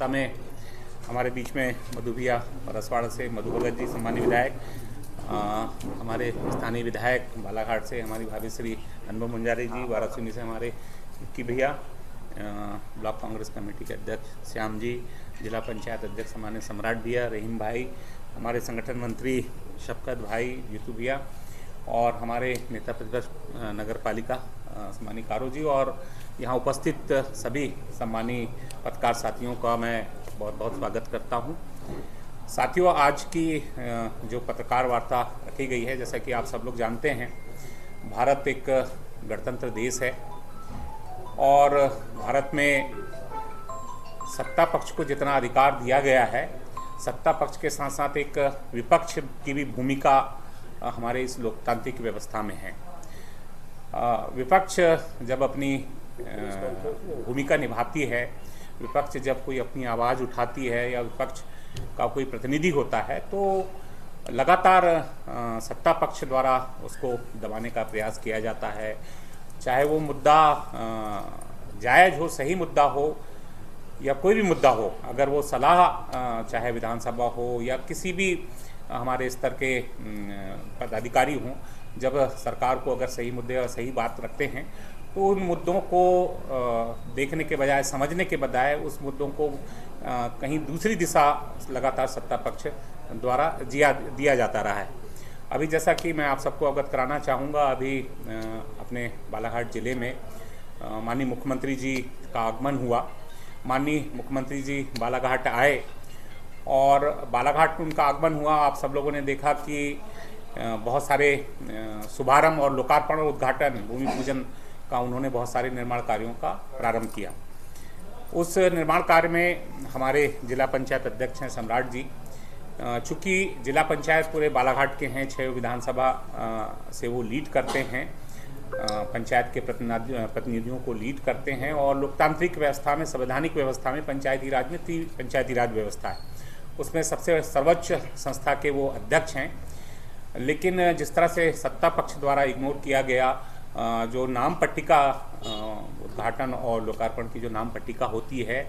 सत्ता में हमारे बीच में मधु भैया परसवाड़ा से मधु भगत जी सम्मानीय विधायक, हमारे स्थानीय विधायक बालाघाट से हमारी भाभी श्री अनुभव मुंजारी जी, वाराणसी से हमारे की भैया, ब्लॉक कांग्रेस कमेटी के अध्यक्ष श्याम जी, जिला पंचायत अध्यक्ष हमारे सम्राट भैया, रहीम भाई, हमारे संगठन मंत्री शफकत भाई, जीतू भैया और हमारे नेता प्रतिपक्ष नगर पालिका सम्मानीय कारो जी और यहाँ उपस्थित सभी सम्मानीय पत्रकार साथियों का मैं बहुत बहुत स्वागत करता हूँ। साथियों, आज की जो पत्रकार वार्ता रखी गई है, जैसा कि आप सब लोग जानते हैं, भारत एक गणतंत्र देश है और भारत में सत्ता पक्ष को जितना अधिकार दिया गया है, सत्ता पक्ष के साथ साथ एक विपक्ष की भी भूमिका हमारे इस लोकतांत्रिक व्यवस्था में है। विपक्ष जब अपनी भूमिका निभाती है, विपक्ष जब कोई अपनी आवाज़ उठाती है या विपक्ष का कोई प्रतिनिधि होता है, तो लगातार सत्ता पक्ष द्वारा उसको दबाने का प्रयास किया जाता है। चाहे वो मुद्दा जायज़ हो, सही मुद्दा हो या कोई भी मुद्दा हो, अगर वो सलाह चाहे विधानसभा हो या किसी भी हमारे स्तर के पदाधिकारी हों, जब सरकार को अगर सही मुद्दे और सही बात रखते हैं तो उन मुद्दों को देखने के बजाय, समझने के बजाय उस मुद्दों को कहीं दूसरी दिशा लगातार सत्ता पक्ष द्वारा दिया जाता रहा है। अभी जैसा कि मैं आप सबको अवगत कराना चाहूँगा, अभी अपने बालाघाट ज़िले में माननीय मुख्यमंत्री जी का आगमन हुआ। माननीय मुख्यमंत्री जी बालाघाट आए और बालाघाट में उनका आगमन हुआ। आप सब लोगों ने देखा कि बहुत सारे शुभारंभ और लोकार्पण और उद्घाटन, भूमि पूजन का उन्होंने बहुत सारे निर्माण कार्यों का प्रारंभ किया। उस निर्माण कार्य में हमारे जिला पंचायत अध्यक्ष हैं सम्राट जी। चूँकि जिला पंचायत पूरे बालाघाट के हैं, 6 विधानसभा से वो लीड करते हैं, पंचायत के प्रतिनिधियों को लीड करते हैं और लोकतांत्रिक व्यवस्था में, संवैधानिक व्यवस्था में, पंचायती राज में पंचायती राज व्यवस्था है, उसमें सबसे सर्वोच्च संस्था के वो अध्यक्ष हैं। लेकिन जिस तरह से सत्ता पक्ष द्वारा इग्नोर किया गया, जो नाम पट्टिका उद्घाटन और लोकार्पण की जो नाम पट्टिका होती है,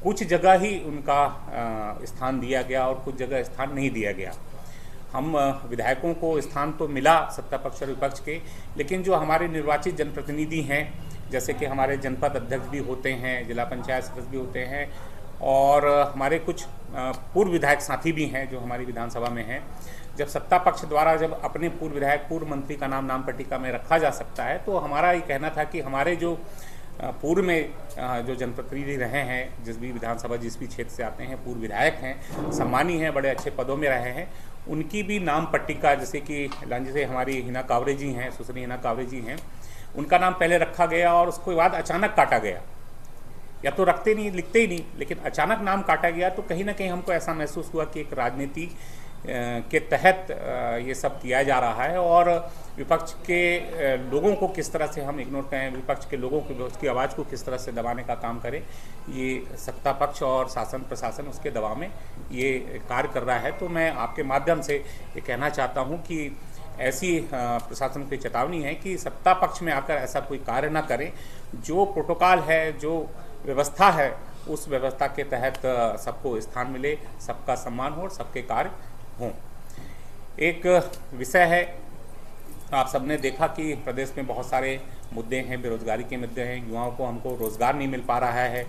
कुछ जगह ही उनका स्थान दिया गया और कुछ जगह स्थान नहीं दिया गया। हम विधायकों को स्थान तो मिला सत्ता पक्ष और विपक्ष के, लेकिन जो हमारे निर्वाचित जनप्रतिनिधि हैं, जैसे कि हमारे जनपद अध्यक्ष भी होते हैं, जिला पंचायत सदस्य भी होते हैं और हमारे कुछ पूर्व विधायक साथी भी हैं जो हमारी विधानसभा में हैं, जब सत्ता पक्ष द्वारा जब अपने पूर्व विधायक, पूर्व मंत्री का नाम पट्टिका में रखा जा सकता है, तो हमारा ये कहना था कि हमारे जो पूर्व में जो जनप्रतिनिधि रहे हैं, जिस भी विधानसभा, जिस भी क्षेत्र से आते हैं, पूर्व विधायक हैं, सम्मानीय हैं, बड़े अच्छे पदों में रहे हैं, उनकी भी नाम पट्टिका, जैसे कि लांजी से हमारी हिना कावरे जी हैं, सुश्री हिना कावरे जी हैं, उनका नाम पहले रखा गया और उसके बाद अचानक काटा गया। या तो रखते नहीं, लिखते ही नहीं, लेकिन अचानक नाम काटा गया। तो कहीं ना कहीं हमको ऐसा महसूस हुआ कि एक राजनीति के तहत ये सब किया जा रहा है और विपक्ष के लोगों को किस तरह से हम इग्नोर करें, विपक्ष के लोगों की उसकी आवाज़ को किस तरह से दबाने का काम करें, ये सत्ता पक्ष और शासन प्रशासन उसके दबाव में ये कार्य कर रहा है। तो मैं आपके माध्यम से ये कहना चाहता हूँ कि ऐसी प्रशासन की चेतावनी है कि सत्ता पक्ष में आकर ऐसा कोई कार्य ना करें। जो प्रोटोकॉल है, जो व्यवस्था है, उस व्यवस्था के तहत सबको स्थान मिले, सबका सम्मान हो और सबके कार्य हों। एक विषय है, आप सबने देखा कि प्रदेश में बहुत सारे मुद्दे हैं, बेरोजगारी के मुद्दे हैं, युवाओं को हमको रोजगार नहीं मिल पा रहा है।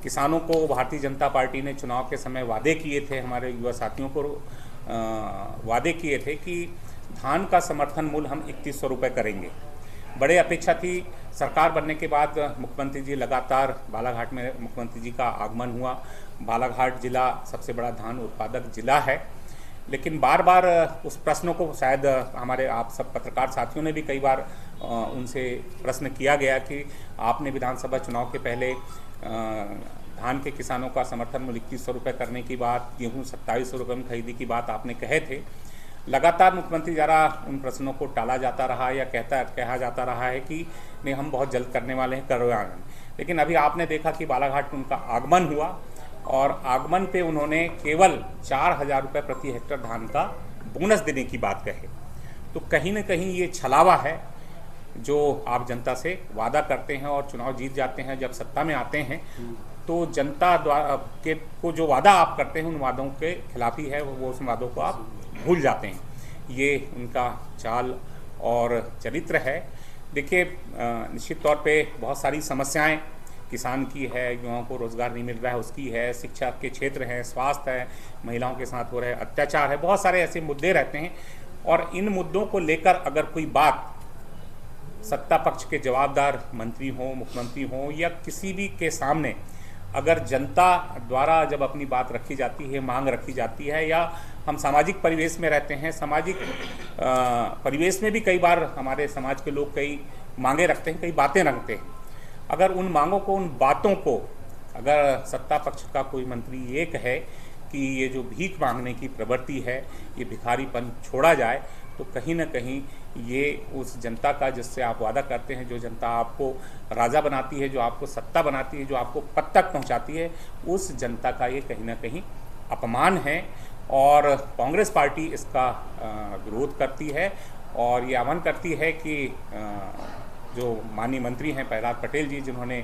किसानों को भारतीय जनता पार्टी ने चुनाव के समय वादे किए थे, हमारे युवा साथियों को वादे किए थे कि धान का समर्थन मूल्य हम 3100 रुपये करेंगे। बड़े अपेक्षा थी। सरकार बनने के बाद मुख्यमंत्री जी लगातार, बालाघाट में मुख्यमंत्री जी का आगमन हुआ। बालाघाट जिला सबसे बड़ा धान उत्पादक जिला है, लेकिन बार बार उस प्रश्नों को शायद हमारे आप सब पत्रकार साथियों ने भी कई बार उनसे प्रश्न किया गया कि आपने विधानसभा चुनाव के पहले धान के किसानों का समर्थन मूल्य 3100 रुपये करने की बात, गेहूँ 2700 रुपये में खरीदी की बात आपने कहे थे। लगातार मुख्यमंत्री द्वारा उन प्रश्नों को टाला जाता रहा या कहा जाता रहा है कि नहीं, हम बहुत जल्द करने वाले हैं, करवाएंगे। लेकिन अभी आपने देखा कि बालाघाट में उनका आगमन हुआ और आगमन पे उन्होंने केवल 4000 रुपये प्रति हेक्टेयर धान का बोनस देने की बात कहे। तो कहीं ना कहीं ये छलावा है जो आप जनता से वादा करते हैं और चुनाव जीत जाते हैं, जब सत्ता में आते हैं तो जनता द्वारा के को जो वादा आप करते हैं उन वादों के खिलाफ ही है, वो उस वादों को आप भूल जाते हैं। ये उनका चाल और चरित्र है। देखिए, निश्चित तौर पे बहुत सारी समस्याएं किसान की है, युवाओं को रोज़गार नहीं मिल रहा है उसकी है, शिक्षा के क्षेत्र है, स्वास्थ्य है, महिलाओं के साथ हो रहे अत्याचार है, बहुत सारे ऐसे मुद्दे रहते हैं। और इन मुद्दों को लेकर अगर कोई बात सत्ता पक्ष के जवाबदार मंत्री हों, मुख्यमंत्री हों या किसी भी के सामने अगर जनता द्वारा जब अपनी बात रखी जाती है, मांग रखी जाती है, या हम सामाजिक परिवेश में रहते हैं, सामाजिक परिवेश में भी कई बार हमारे समाज के लोग कई मांगे रखते हैं, कई बातें रखते हैं। अगर उन मांगों को, उन बातों को अगर सत्ता पक्ष का कोई मंत्री ये कहे कि ये जो भीख मांगने की प्रवृत्ति है, ये भिखारीपन छोड़ा जाए, तो कहीं ना कहीं ये उस जनता का जिससे आप वादा करते हैं, जो जनता आपको राजा बनाती है, जो आपको सत्ता बनाती है, जो आपको पद तक पहुंचाती है, उस जनता का ये कहीं ना कहीं अपमान है। और कांग्रेस पार्टी इसका विरोध करती है और ये आह्वान करती है कि जो माननीय मंत्री हैं प्रहलाद पटेल जी, जिन्होंने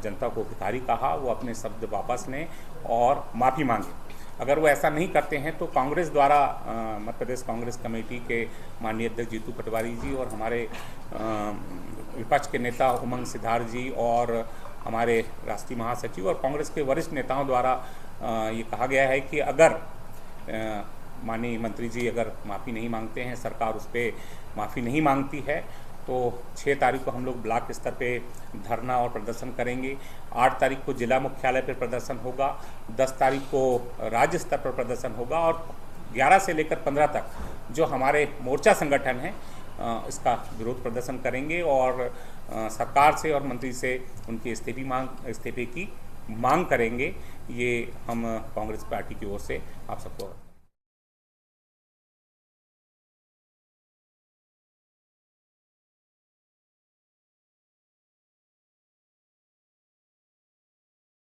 जनता को भिखारी कहा, वो अपने शब्द वापस लें और माफ़ी मांगें। अगर वो ऐसा नहीं करते हैं तो कांग्रेस द्वारा मध्य प्रदेश कांग्रेस कमेटी के माननीय अध्यक्ष जीतू पटवारी जी और हमारे विपक्ष के नेता उमंग सिद्धार्थ जी और हमारे राष्ट्रीय महासचिव और कांग्रेस के वरिष्ठ नेताओं द्वारा ये कहा गया है कि अगर माननीय मंत्री जी अगर माफ़ी नहीं मांगते हैं, सरकार उस पर माफ़ी नहीं मांगती है, तो 6 तारीख को हम लोग ब्लॉक स्तर पे धरना और प्रदर्शन करेंगे। 8 तारीख को जिला मुख्यालय पर प्रदर्शन होगा, 10 तारीख को राज्य स्तर पर प्रदर्शन होगा और 11 से लेकर 15 तक जो हमारे मोर्चा संगठन है इसका विरोध प्रदर्शन करेंगे और सरकार से और मंत्री से उनके इस्तीफे की मांग करेंगे। ये हम कांग्रेस पार्टी की ओर से आप सबको